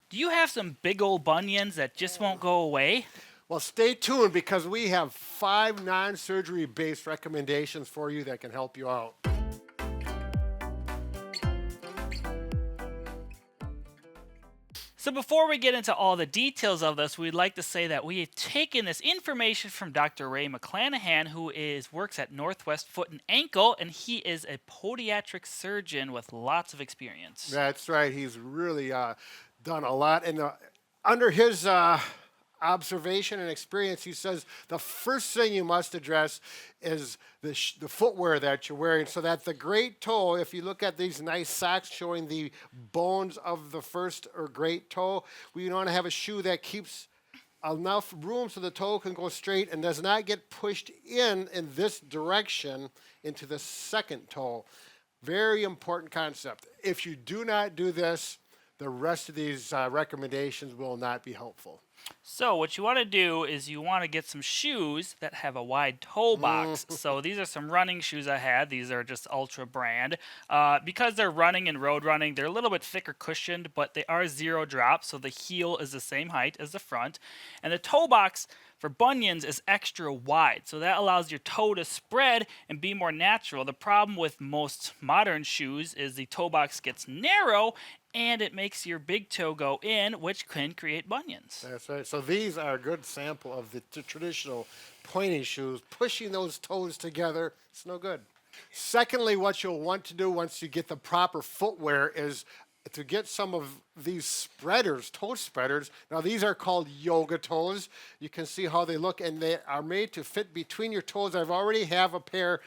Do you have some big old bunions that just won't go away? Well, stay tuned because we have 5 non-surgery based recommendations for you that can help you out. So before we get into all the details of this, we'd like to say that we have taken this information from Dr. Ray McClanahan, who works at Northwest Foot and Ankle, and he is a podiatric surgeon with lots of experience. That's right. He's really done a lot. And under his observation and experience, he says the first thing you must address is the footwear that you're wearing so that the great toe, if you look at these nice socks showing the bones of the first or great toe, we want to have a shoe that keeps enough room so the toe can go straight and does not get pushed in this direction into the second toe. Very important concept. If you do not do this, the rest of these recommendations will not be helpful. So what you want to do is you want to get some shoes that have a wide toe box. So these are some running shoes I had. These are just Ultra brand. Because they're running and road running, they're a little bit thicker cushioned, but they are zero drop, so the heel is the same height as the front. And the toe box for bunions is extra wide, so that allows your toe to spread and be more natural. The problem with most modern shoes is the toe box gets narrow and it makes your big toe go in, which can create bunions. That's right. So these are a good sample of the traditional pointy shoes. Pushing those toes together, it's no good. Secondly, what you'll want to do once you get the proper footwear is to get some of these spreaders, toe spreaders. Now these are called yoga toes. You can see how they look, and they are made to fit between your toes. I've already have a pair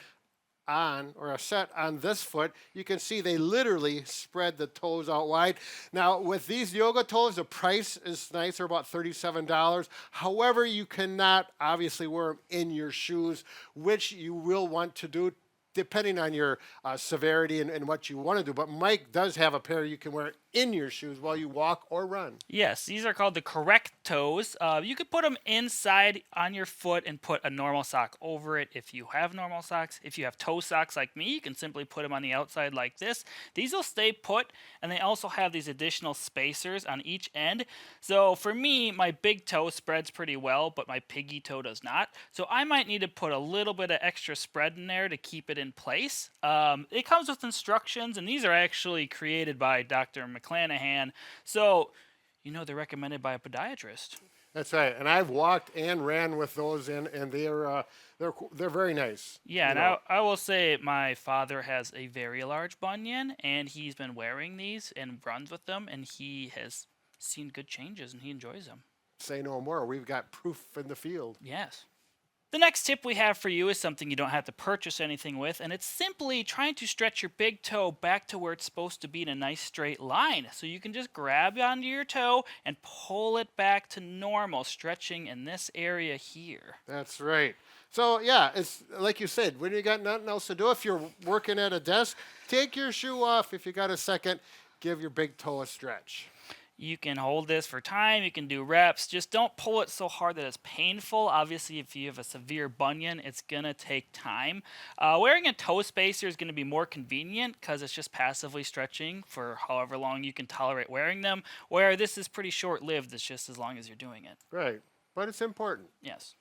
on or a set on this foot. You can see they literally spread the toes out wide. Now with these yoga toes, the price is nice. They're about $37. However, you cannot obviously wear them in your shoes, which you will want to do depending on your severity and what you want to do. But Mike does have a pair you can wear in your shoes while you walk or run. Yes, these are called the correct toes. You could put them inside on your foot and put a normal sock over it if you have normal socks. If you have toe socks like me, you can simply put them on the outside like this. These will stay put, and they also have these additional spacers on each end. So for me, my big toe spreads pretty well, but my piggy toe does not. So I might need to put a little bit of extra spread in there to keep it in place. It comes with instructions, and these are actually created by Dr. McClanahan. So, they're recommended by a podiatrist. That's right, and I've walked and ran with those in, and they're very nice. Yeah, and I will say my father has a very large bunion, and he's been wearing these and runs with them, and he has seen good changes, and he enjoys them. Say no more. We've got proof in the field. Yes. The next tip we have for you is something you don't have to purchase anything with, and it's simply trying to stretch your big toe back to where it's supposed to be in a nice straight line. So you can just grab onto your toe and pull it back to normal, stretching in this area here. That's right. So yeah, it's like you said, when you got nothing else to do, if you're working at a desk, take your shoe off. If you got a second, give your big toe a stretch. You can hold this for time, you can do reps, just don't pull it so hard that it's painful. Obviously, if you have a severe bunion, it's going to take time. Wearing a toe spacer is going to be more convenient because it's just passively stretching for however long you can tolerate wearing them, where this is pretty short-lived, it's just as long as you're doing it. Right, but it's important. Yes.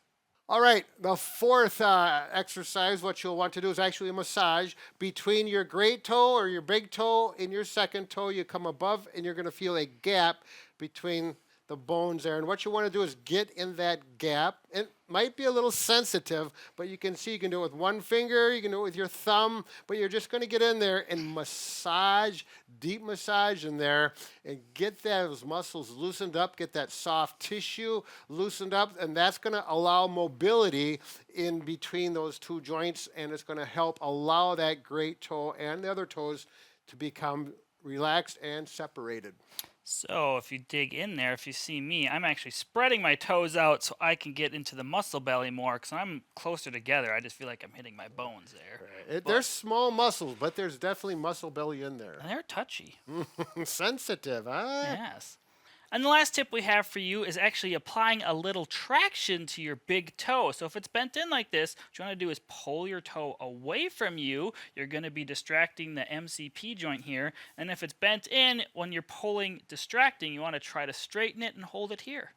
All right, the fourth exercise, what you'll want to do is actually a massage between your great toe or your big toe and your second toe. You come above and you're going to feel a gap between the bones there. And what you want to do is get in that gap. It might be a little sensitive, but you can see you can do it with one finger, you can do it with your thumb, but you're just going to get in there and massage, deep massage in there, and get those muscles loosened up, get that soft tissue loosened up, and that's going to allow mobility in between those two joints, and it's going to help allow that great toe and the other toes to become relaxed and separated. So if you dig in there, if you see me, I'm actually spreading my toes out so I can get into the muscle belly more because I'm closer together. I just feel like I'm hitting my bones there. Right. They're small muscles, but there's definitely muscle belly in there. And they're touchy. Sensitive, huh? Yes. And the last tip we have for you is actually applying a little traction to your big toe. So if it's bent in like this, what you want to do is pull your toe away from you. You're going to be distracting the MCP joint here. And if it's bent in, when you're pulling, distracting, you want to try to straighten it and hold it here.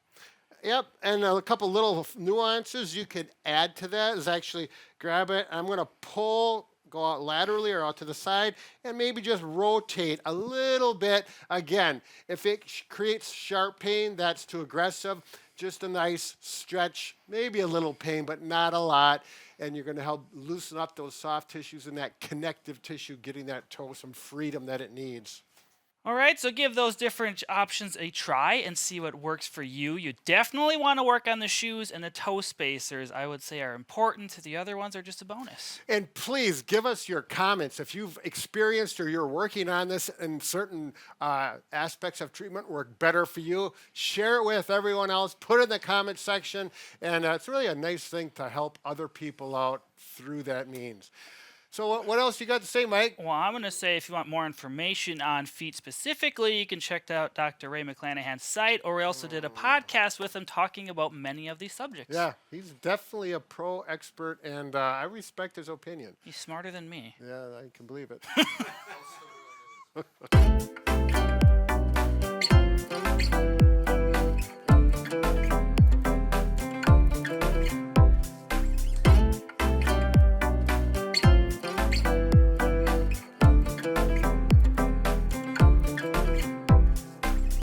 Yep, and a couple little nuances you could add to that is actually grab it. I'm going to pull, go out laterally or out to the side, and maybe just rotate a little bit. Again, if it creates sharp pain, that's too aggressive. Just a nice stretch, maybe a little pain, but not a lot. And you're going to help loosen up those soft tissues and that connective tissue, getting that toe some freedom that it needs. All right, so give those different options a try and see what works for you. You definitely want to work on the shoes, and the toe spacers, I would say, are important. The other ones are just a bonus. And please give us your comments. If you've experienced or you're working on this and certain aspects of treatment work better for you, share it with everyone else. Put it in the comment section. And it's really a nice thing to help other people out through that means. So what else you got to say, Mike? Well, I'm going to say if you want more information on feet specifically, you can check out Dr. Ray McClanahan's site, or we also did a podcast with him talking about many of these subjects. Yeah, he's definitely a pro expert, and I respect his opinion. He's smarter than me. Yeah, I can believe it.